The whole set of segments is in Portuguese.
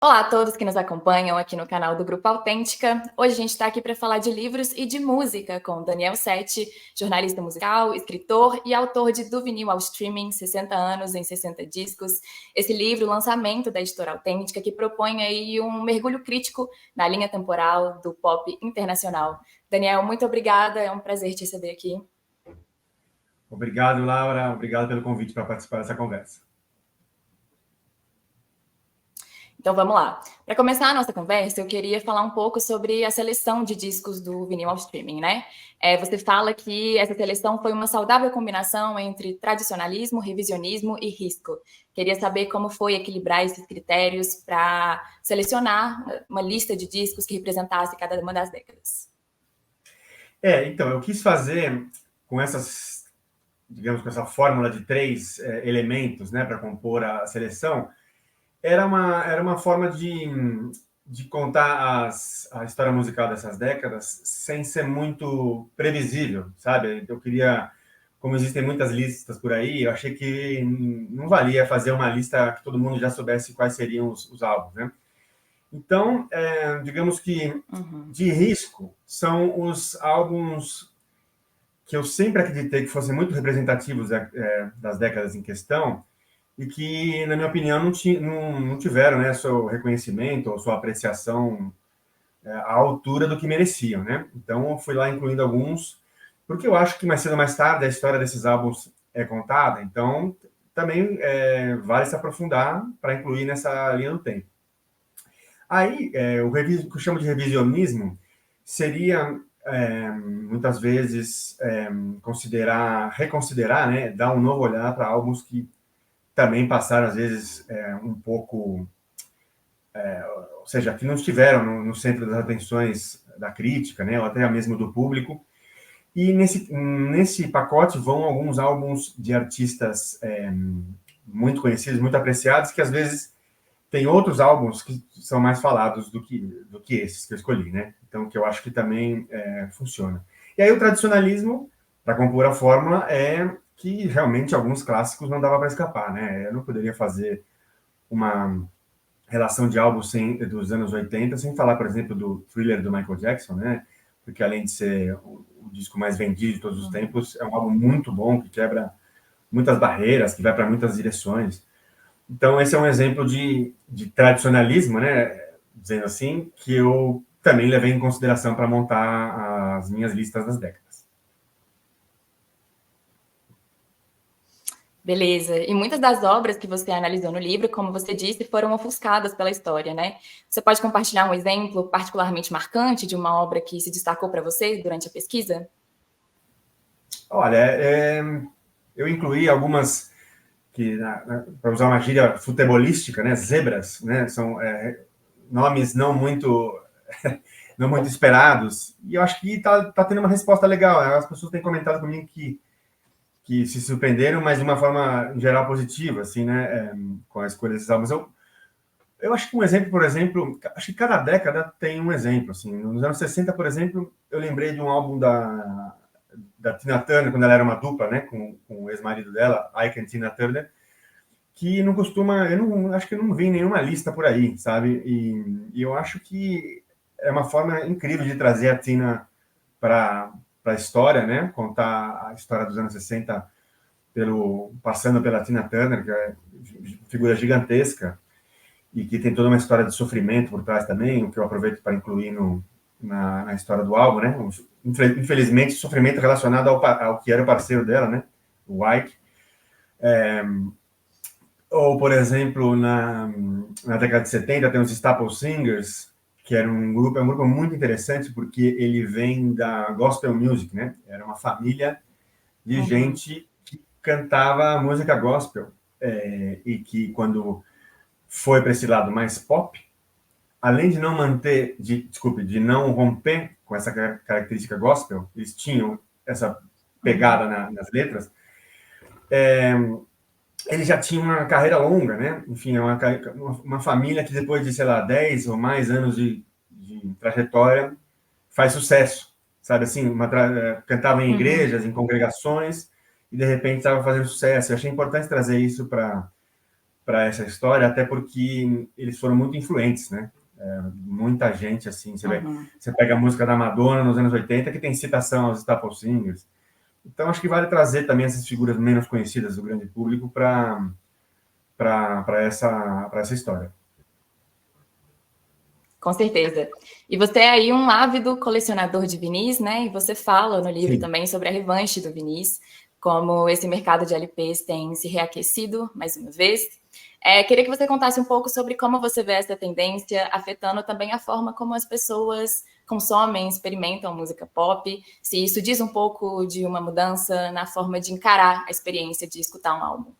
Olá a todos que nos acompanham aqui no canal do Grupo Autêntica. Hoje a gente está aqui para falar de livros e de música com Daniel Sete, jornalista musical, escritor e autor de Do Vinil ao Streaming, 60 anos em 60 discos. Esse livro, lançamento da editora Autêntica, que propõe aí um mergulho crítico na linha temporal do pop internacional. Daniel, muito obrigada, é um prazer te receber aqui. Obrigado, Laura. Obrigado pelo convite para participar dessa conversa. Então vamos lá. Para começar a nossa conversa, eu queria falar um pouco sobre a seleção de discos do vinil ao streaming, né? Você fala que essa seleção foi uma saudável combinação entre tradicionalismo, revisionismo e risco. Queria saber como foi equilibrar esses critérios para selecionar uma lista de discos que representasse cada uma das décadas. Então, eu quis fazer com essas, digamos, com essa fórmula de três elementos, né, para compor a seleção. Era uma forma de contar a história musical dessas décadas sem ser muito previsível, sabe? Eu queria, como existem muitas listas por aí, eu achei que não valia fazer uma lista que todo mundo já soubesse quais seriam os álbuns, né? Então, digamos que de risco são os álbuns que eu sempre acreditei que fossem muito representativos das décadas em questão e que, na minha opinião, não tiveram, né, seu reconhecimento ou sua apreciação à altura do que mereciam, né? Então, eu fui lá incluindo alguns, porque eu acho que mais cedo ou mais tarde a história desses álbuns é contada, então também vale se aprofundar para incluir nessa linha do tempo. Aí, o que eu chamo de revisionismo seria, muitas vezes, reconsiderar, né, dar um novo olhar para álbuns que também passaram, às vezes, um pouco... ou seja, que não estiveram no centro das atenções da crítica, né, ou até mesmo do público. E nesse pacote vão alguns álbuns de artistas muito conhecidos, muito apreciados, que às vezes tem outros álbuns que são mais falados do que esses que eu escolhi, né? Então, que eu acho que também funciona. E aí o tradicionalismo, para compor a fórmula, é que realmente alguns clássicos não dava para escapar, né? Eu não poderia fazer uma relação de álbuns dos anos 80 sem falar, por exemplo, do Thriller do Michael Jackson, né? Porque além de ser o disco mais vendido de todos os tempos, é um álbum muito bom, que quebra muitas barreiras, que vai para muitas direções. Então, esse é um exemplo de tradicionalismo, né, dizendo assim, que eu também levei em consideração para montar as minhas listas das décadas. Beleza. E muitas das obras que você analisou no livro, como você disse, foram ofuscadas pela história, né? Você pode compartilhar um exemplo particularmente marcante de uma obra que se destacou para você durante a pesquisa? Olha, eu incluí algumas que, para usar uma gíria futebolística, né, zebras, né, são nomes não muito esperados, e eu acho que tá tendo uma resposta legal. As pessoas têm comentado comigo que se surpreenderam, mas de uma forma, em geral, positiva, assim, né, com a escolha desses álbuns. Eu acho que um exemplo, por exemplo, acho que cada década tem um exemplo, assim. Nos anos 60, por exemplo, eu lembrei de um álbum da Tina Turner, quando ela era uma dupla, né, com o ex-marido dela, Ike and Tina Turner, que não costuma, acho que eu não vi nenhuma lista por aí, sabe? E eu acho que é uma forma incrível de trazer a Tina para a história, né? Contar a história dos anos 60 passando pela Tina Turner, que é uma figura gigantesca e que tem toda uma história de sofrimento por trás também, o que eu aproveito para incluir na história do álbum, né? Infelizmente, sofrimento relacionado ao que era o parceiro dela, né? O Ike. Ou, por exemplo, na década de 70, tem os Staple Singers, que era um grupo muito interessante, porque ele vem da gospel music, né? Era uma família de gente que cantava música gospel, e que, quando foi para esse lado mais pop, além de não de não romper com essa característica gospel, eles tinham essa pegada nas letras, ele já tinha uma carreira longa, né? Enfim, é uma família que depois de, sei lá, 10 ou mais anos de trajetória faz sucesso, sabe assim? Cantava em igrejas, em congregações, e de repente estava fazendo sucesso. Eu achei importante trazer isso para essa história, até porque eles foram muito influentes, né? Muita gente, assim, você pega a música da Madonna nos anos 80, que tem citação aos Staple Singers. Então, acho que vale trazer também essas figuras menos conhecidas do grande público para essa história. Com certeza. E você é aí um ávido colecionador de vinis, né? E você fala no livro Sim. também sobre a revanche do vinis, como esse mercado de LPs tem se reaquecido mais uma vez. Queria que você contasse um pouco sobre como você vê essa tendência afetando também a forma como as pessoas consomem, experimentam música pop, se isso diz um pouco de uma mudança na forma de encarar a experiência de escutar um álbum.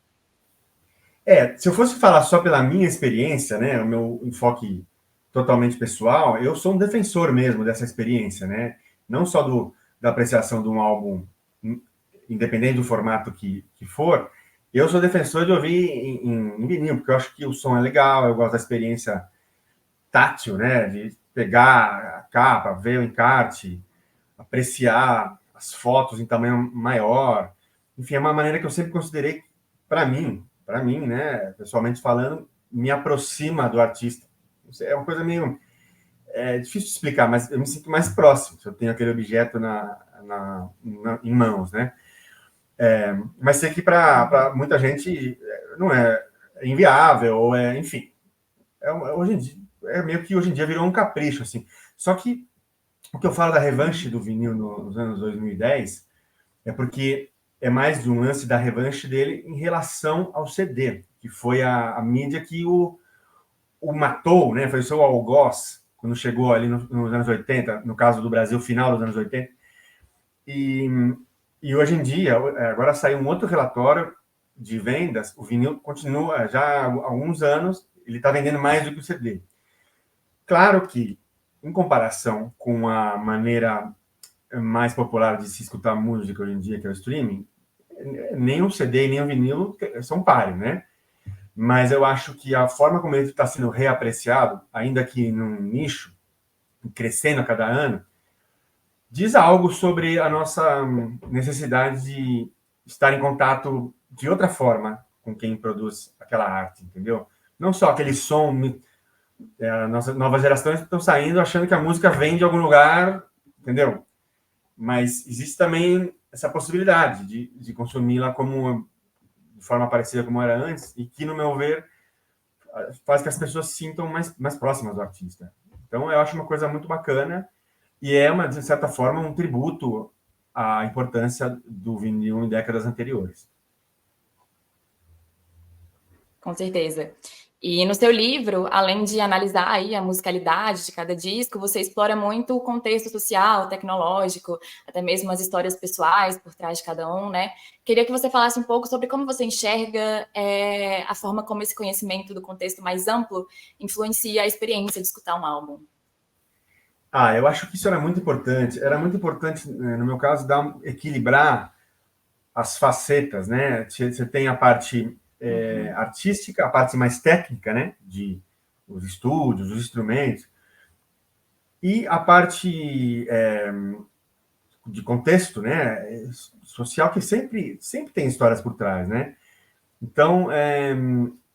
Se eu fosse falar só pela minha experiência, né, o meu enfoque totalmente pessoal, eu sou um defensor mesmo dessa experiência, né? Não só da apreciação de um álbum, independente do formato que for, eu sou defensor de ouvir em vinil, porque eu acho que o som é legal, eu gosto da experiência tátil, né? De pegar a capa, ver o encarte, apreciar as fotos em tamanho maior. Enfim, é uma maneira que eu sempre considerei, para mim, né? Pessoalmente falando, me aproxima do artista. É uma coisa meio difícil de explicar, mas eu me sinto mais próximo se eu tenho aquele objeto em mãos, né? Mas sei que para muita gente não é inviável, ou enfim. Hoje em dia, meio que hoje em dia virou um capricho, assim. Só que o que eu falo da revanche do vinil nos anos 2010 é porque é mais um lance da revanche dele em relação ao CD, que foi a mídia que o matou, né? Foi o seu algoz, quando chegou ali nos anos 80, no caso do Brasil, final dos anos 80. E hoje em dia, agora saiu um outro relatório de vendas, o vinil continua, já há alguns anos, ele está vendendo mais do que o CD. Claro que, em comparação com a maneira mais popular de se escutar música hoje em dia, que é o streaming, nem o CD nem o vinil são pares, né? Mas eu acho que a forma como ele está sendo reapreciado, ainda que num nicho, crescendo a cada ano, diz algo sobre a nossa necessidade de estar em contato de outra forma com quem produz aquela arte, entendeu? Não só aquele som. Nossas novas gerações estão saindo achando que a música vem de algum lugar, entendeu? Mas existe também essa possibilidade de consumi-la de forma parecida como era antes, e que, no meu ver, faz que as pessoas se sintam mais próximas do artista. Então, eu acho uma coisa muito bacana, e de certa forma, um tributo à importância do vinil em décadas anteriores. Com certeza. E no seu livro, além de analisar aí a musicalidade de cada disco, você explora muito o contexto social, tecnológico, até mesmo as histórias pessoais por trás de cada um, né? Queria que você falasse um pouco sobre como você enxerga a forma como esse conhecimento do contexto mais amplo influencia a experiência de escutar um álbum. Eu acho que isso era muito importante. Era muito importante, no meu caso, equilibrar as facetas, né? Você tem a parte artística, a parte mais técnica, né? De os estúdios, os instrumentos, e a parte de contexto, né? Social, que sempre tem histórias por trás, né? Então,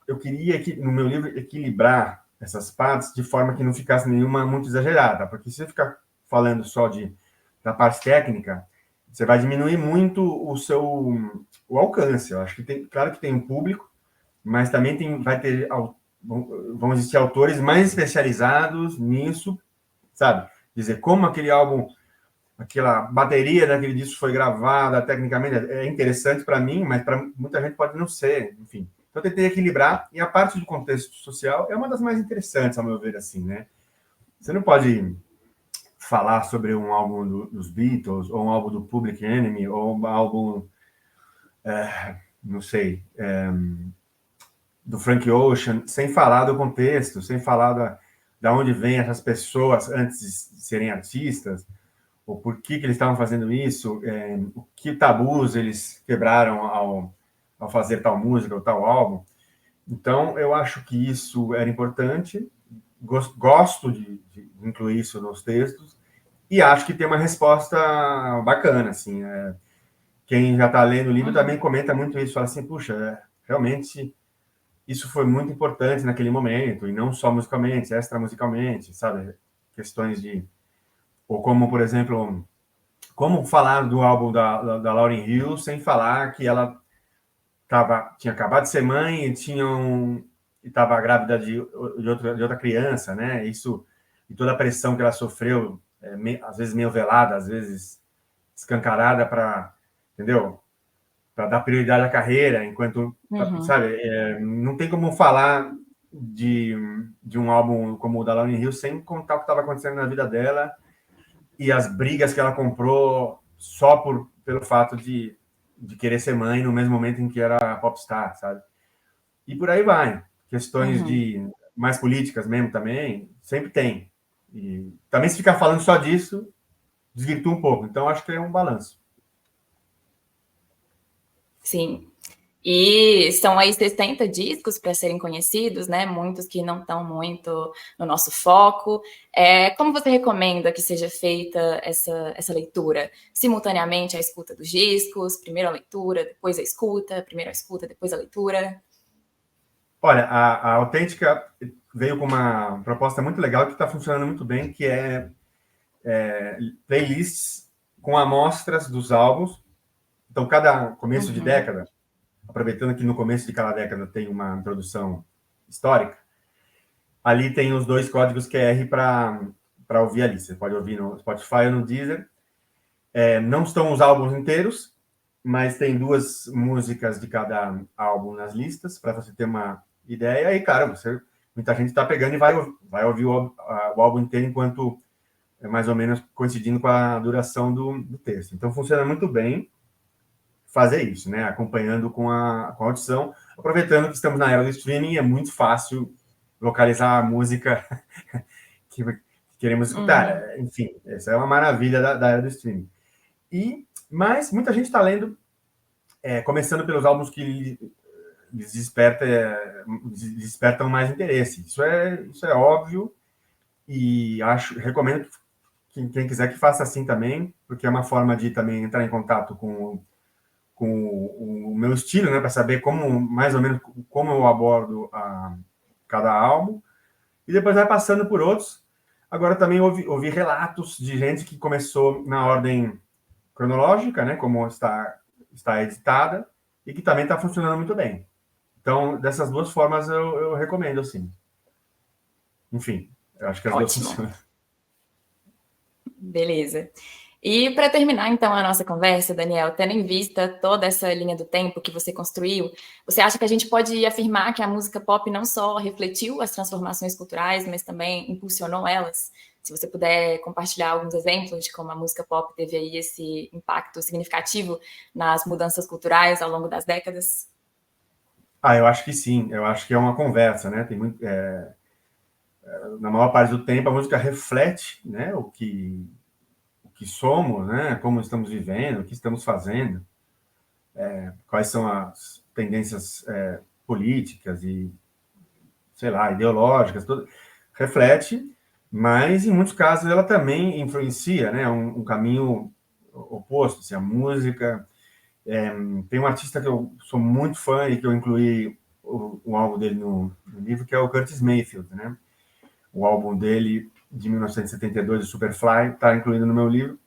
eu queria, no meu livro, equilibrar essas partes de forma que não ficasse nenhuma muito exagerada, porque se você ficar falando só da parte técnica, você vai diminuir muito o alcance. Eu acho que claro que tem um público, mas também vão existir autores mais especializados nisso, sabe? Dizer como aquele álbum, aquela bateria daquele disco foi gravada tecnicamente é interessante para mim, mas para muita gente pode não ser, enfim. Então, eu tentei equilibrar, e a parte do contexto social é uma das mais interessantes, ao meu ver, assim, né? Você não pode falar sobre um álbum dos Beatles, ou um álbum do Public Enemy, ou um álbum, não sei, do Frank Ocean, sem falar do contexto, sem falar da onde vêm essas pessoas antes de serem artistas, ou por que eles estavam fazendo isso, o que tabus eles quebraram ao fazer tal música ou tal álbum. Então, eu acho que isso era importante, gosto de incluir isso nos textos, e acho que tem uma resposta bacana, assim. Quem já está lendo o livro também comenta muito isso, fala assim, puxa, realmente isso foi muito importante naquele momento, e não só musicalmente, extramusicalmente, sabe? Questões de... Ou como, por exemplo, como falar do álbum da Lauryn Hill sem falar que ela tinha acabado de ser mãe e estava grávida de outra criança, né? Isso, e toda a pressão que ela sofreu, às vezes meio velada, às vezes escancarada para, entendeu? Para dar prioridade à carreira, enquanto, Uhum. sabe, não tem como falar de um álbum como o da Lauryn Hill sem contar o que estava acontecendo na vida dela e as brigas que ela comprou só pelo fato de querer ser mãe no mesmo momento em que era popstar, sabe? E por aí vai. Questões Uhum. de mais políticas mesmo também, sempre tem. E também se ficar falando só disso, desvirtua um pouco. Então, acho que é um balanço. Sim. E são aí 60 discos para serem conhecidos, né? Muitos que não estão muito no nosso foco. Como você recomenda que seja feita essa leitura? Simultaneamente a escuta dos discos, primeiro a leitura, depois a escuta, primeiro a escuta, depois a leitura? Olha, a Autêntica veio com uma proposta muito legal que está funcionando muito bem, que é playlists com amostras dos álbuns. Então, cada começo de Uhum. década, aproveitando que no começo de cada década tem uma introdução histórica, ali tem os dois códigos QR para ouvir ali. Você pode ouvir no Spotify ou no Deezer. Não estão os álbuns inteiros, mas tem duas músicas de cada álbum nas listas, para você ter uma ideia. E, claro, muita gente está pegando e vai ouvir o álbum inteiro enquanto é mais ou menos coincidindo com a duração do texto. Então, funciona muito bem fazer isso, né? Acompanhando com a audição, aproveitando que estamos na era do streaming, é muito fácil localizar a música que queremos Uhum. escutar. Enfim, essa é uma maravilha da era do streaming. Mas muita gente está lendo, começando pelos álbuns que lhes despertam mais interesse. Isso é óbvio e recomendo que quem quiser que faça assim também, porque é uma forma de também entrar em contato com o meu estilo, né, para saber mais ou menos como eu abordo cada álbum, e depois vai passando por outros. Agora também ouvi relatos de gente que começou na ordem cronológica, né, como está editada, e que também está funcionando muito bem. Então, dessas duas formas eu recomendo, assim. Enfim, eu acho que as duas Ótimo. funcionam. Beleza. E para terminar, então, a nossa conversa, Daniel, tendo em vista toda essa linha do tempo que você construiu, você acha que a gente pode afirmar que a música pop não só refletiu as transformações culturais, mas também impulsionou elas? Se você puder compartilhar alguns exemplos de como a música pop teve aí esse impacto significativo nas mudanças culturais ao longo das décadas? Eu acho que sim. Eu acho que é uma conversa, né? Tem muito, na maior parte do tempo, a música reflete, né, o que somos, né, como estamos vivendo, o que estamos fazendo, quais são as tendências políticas e, sei lá, ideológicas, tudo reflete, mas em muitos casos ela também influencia, né, um caminho oposto. Assim, a música tem um artista que eu sou muito fã e que eu incluí o álbum dele no livro, que é o Curtis Mayfield, né? O álbum dele de 1972, o Superfly, está incluído no meu livro.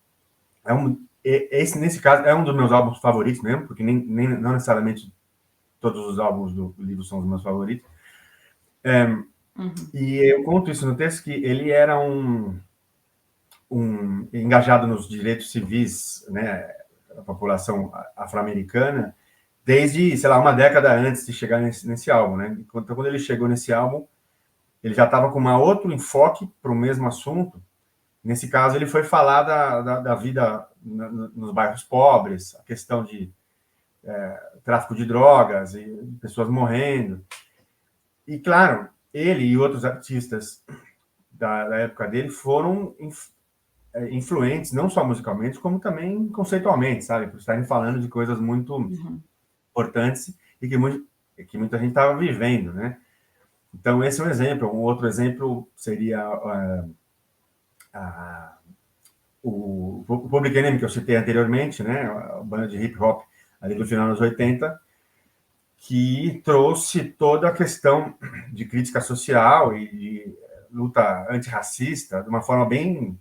Nesse caso, é um dos meus álbuns favoritos mesmo, porque não necessariamente todos os álbuns do livro são os meus favoritos. Uhum. E eu conto isso no texto, que ele era engajado nos direitos civis, né, da população afro-americana, desde, sei lá, uma década antes de chegar nesse álbum, né? Então, quando ele chegou nesse álbum, ele já estava com um outro enfoque para o mesmo assunto. Nesse caso, ele foi falar da vida nos bairros pobres, a questão de tráfico de drogas e pessoas morrendo. E, claro, ele e outros artistas da época dele foram influentes, não só musicalmente, como também conceitualmente, sabe? Por estarem falando de coisas muito Uhum. importantes e que muita gente estava vivendo, né? Então, esse é um exemplo. Um outro exemplo seria o Public Enemy, que eu citei anteriormente, né? A banda de hip hop ali do final dos 80, que trouxe toda a questão de crítica social e de luta antirracista de uma forma bem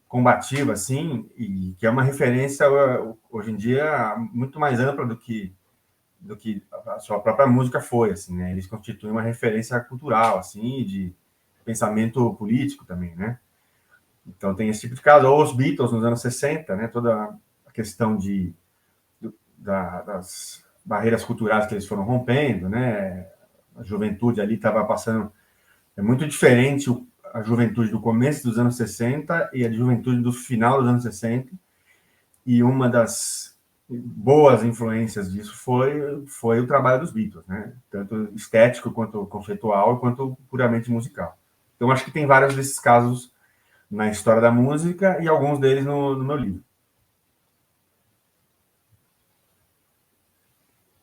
combativa, assim, e que é uma referência, hoje em dia, muito mais ampla do que a sua própria música foi, assim, né? Eles constituem uma referência cultural, assim, de pensamento político também, né? Então tem esse tipo de caso. Ou os Beatles nos anos 60, né? Toda a questão das barreiras culturais que eles foram rompendo, né? A juventude ali estava passando... É muito diferente a juventude do começo dos anos 60 e a juventude do final dos anos 60. E uma das boas influências disso foi o trabalho dos Beatles, né? Tanto estético, quanto conceitual, quanto puramente musical. Então, acho que tem vários desses casos na história da música e alguns deles no meu livro.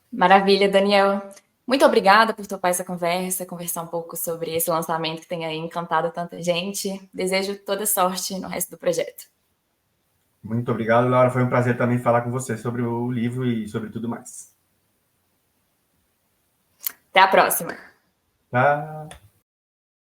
Maravilha, Daniel. Muito obrigada por topar essa conversa, conversar um pouco sobre esse lançamento que tem aí encantado tanta gente. Desejo toda sorte no resto do projeto. Muito obrigado, Laura. Foi um prazer também falar com você sobre o livro e sobre tudo mais. Até a próxima. Tá?